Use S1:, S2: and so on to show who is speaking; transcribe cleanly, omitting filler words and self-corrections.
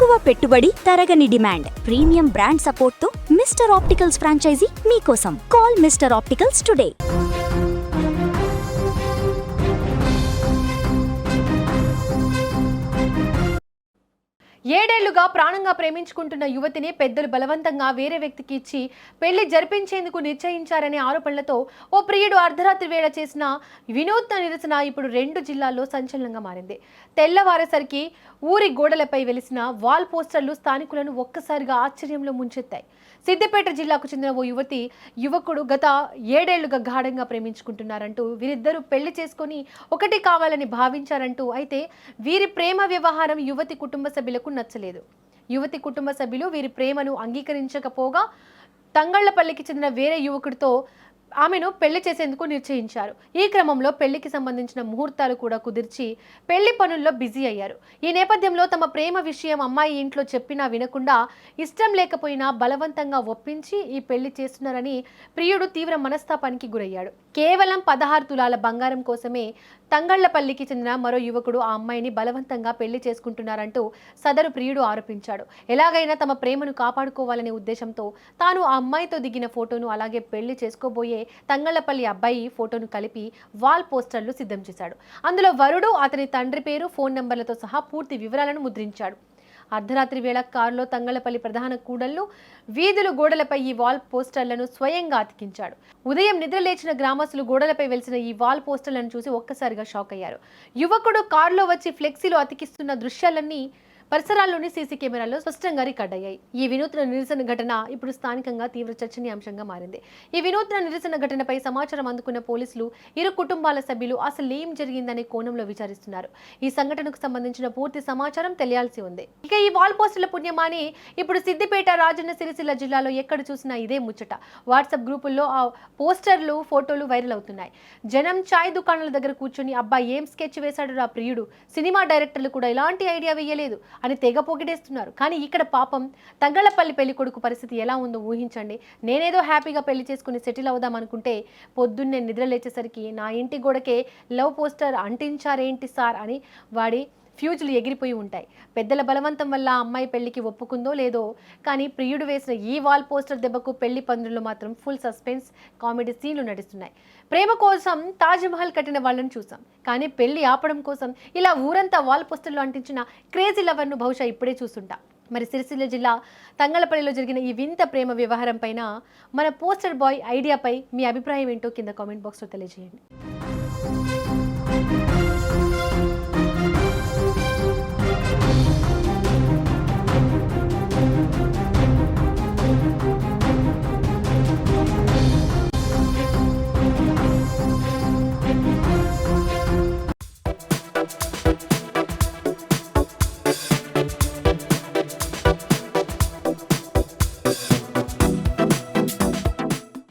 S1: తక్కువ పెట్టుబడి, తరగని డిమాండ్, ప్రీమియం బ్రాండ్ సపోర్ట్ తో మిస్టర్ ఆప్టికల్స్ ఫ్రాంచైజీ మీకోసం. Call mister opticals today.
S2: ఏడేళ్లుగా ప్రాణంగా ప్రేమించుకుంటున్న యువతిని పెద్దలు బలవంతంగా వేరే వ్యక్తికి ఇచ్చి పెళ్లి జరిపించేందుకు నిశ్చయించారనే ఆరోపణలతో ఓ ప్రియుడు అర్ధరాత్రి వేళ చేసిన వినూత్న నిరసన ఇప్పుడు 2 జిల్లాల్లో సంచలనంగా మారింది. తెల్లవారేసరికి ఊరి గోడలపై వెలిసిన వాల్ పోస్టర్లు స్థానికులను ఒక్కసారిగా ఆశ్చర్యంలో ముంచెత్తాయి. సిద్దిపేట జిల్లాకు చెందిన ఓ యువకుడు గత 7 ఏళ్లుగా గాఢంగా ప్రేమించుకుంటున్నారంటూ, వీరిద్దరూ పెళ్లి చేసుకుని ఒకటి కావాలని భావించారంటూ, అయితే వీరి ప్రేమ వ్యవహారం యువతి కుటుంబ సభ్యులకు నచ్చలేదు. యువతి కుటుంబ సభ్యులు వీరి ప్రేమను అంగీకరించకపోగా తంగళ్లపల్లికి చెందిన వేరే యువకుడితో ఆమెను పెళ్లి చేసేందుకు నిశ్చయించారు. ఈ క్రమంలో పెళ్లికి సంబంధించిన ముహూర్తాలు కూడా కుదిర్చి పెళ్లి పనుల్లో బిజీ అయ్యారు. ఈ నేపథ్యంలో తమ ప్రేమ విషయం అమ్మాయి ఇంట్లో చెప్పినా వినకుండా, ఇష్టం లేకపోయినా బలవంతంగా ఒప్పించి ఈ పెళ్లి చేస్తున్నారని ప్రియుడు తీవ్ర మనస్తాపానికి గురయ్యాడు. కేవలం 16 తులాల బంగారం కోసమే తంగళ్లపల్లికి చెందిన మరో యువకుడు ఆ అమ్మాయిని బలవంతంగా పెళ్లి చేసుకుంటున్నారంటూ సదరు ప్రియుడు ఆరోపించాడు. ఎలాగైనా తమ ప్రేమను కాపాడుకోవాలనే ఉద్దేశంతో తాను ఆ అమ్మాయితో దిగిన ఫోటోను, అలాగే పెళ్లి చేసుకోబోయే తంగళ్లపల్లి అబ్బాయి ఫోటోను కలిపి వాల్ పోస్టర్లు సిద్ధం చేశాడు. అందులో వరుడు, అతని తండ్రి పేరు, ఫోన్ నంబర్లతో సహా పూర్తి వివరాలను ముద్రించాడు. అర్ధరాత్రి వేళ కారులో తంగళ్లపల్లి ప్రధాన కూడళ్లు, వీధులు గోడలపై ఈ వాల్ పోస్టర్లను స్వయంగా అతికించాడు. ఉదయం నిద్ర లేచిన గ్రామస్తులు గోడలపై వెలిసిన ఈ వాల్ పోస్టర్లను చూసి ఒక్కసారిగా షాక్ అయ్యారు. యువకుడు కారులో వచ్చి ఫ్లెక్సీలో అతికిస్తున్న దృశ్యాలన్నీ పరిసరాల్లోని సీసీ కెమెరాల్లో స్పష్టంగా రికార్డ్ అయ్యాయి. ఈ వినూత్న నిరసన ఘటన ఇప్పుడు స్థానికంగా తీవ్ర చర్చనీయాంశంగా మారింది. ఈ వినూత్న నిరసన ఘటనపై సమాచారం అందుకున్న పోలీసులు ఇరు కుటుంబాల సభ్యులు అసలు ఏం జరిగిందనే కోణంలో విచారిస్తున్నారు. ఈ సంఘటనకు సంబంధించిన పూర్తి సమాచారం తెలియాల్సి ఉంది. ఇక ఈ వాల్ పోస్టర్ల పుణ్యమాని ఇప్పుడు సిద్దిపేట, రాజన్న సిరిసిల్ల జిల్లాలో ఎక్కడ చూసినా ఇదే ముచ్చట. వాట్సాప్ గ్రూపుల్లో ఆ పోస్టర్లు, ఫోటోలు వైరల్ అవుతున్నాయి. జనం చాయ్ దుకాణాల దగ్గర కూర్చొని అబ్బా ఏం స్కెచ్ వేశాడు రా ప్రియుడు, సినిమా డైరెక్టర్లు కూడా ఇలాంటి ఐడియా వేయలేదు అని తెగ పొగిడేస్తున్నారు. కానీ ఇక్కడ పాపం తంగళ్లపల్లి పెళ్లి కొడుకు పరిస్థితి ఎలా ఉందో ఊహించండి. నేనేదో హ్యాపీగా పెళ్లి చేసుకుని సెటిల్ అవుదాం అనుకుంటే పొద్దున్నే నిద్ర లేచేసరికి నా ఇంటి గోడకే లవ్ పోస్టర్ అంటించారేంటి సార్ అని వాడి ఫ్యూజులు ఎగిరిపోయి ఉంటాయి. పెద్దల బలవంతం వల్ల అమ్మాయి పెళ్లికి ఒప్పుకుందో లేదో, కానీ ప్రియుడు వేసిన ఈ వాల్ పోస్టర్ దెబ్బకు పెళ్లి పందుల్లో మాత్రం ఫుల్ సస్పెన్స్, కామెడీ సీన్లు నడుస్తున్నాయి. ప్రేమ కోసం తాజ్మహల్ కట్టిన వాళ్ళని చూసాం, కానీ పెళ్లి ఆపడం కోసం ఇలా ఊరంతా వాల్ పోస్టర్లు అంటించిన క్రేజీ లవర్ను బహుశా ఇప్పుడే చూస్తుంటా. మరి సిరిసిల్ల జిల్లా తంగళ్లపల్లిలో జరిగిన ఈ వింత ప్రేమ వ్యవహారం పైన, మన పోస్టర్ బాయ్ ఐడియాపై మీ అభిప్రాయం ఏంటో కింద కామెంట్ బాక్స్లో తెలియజేయండి.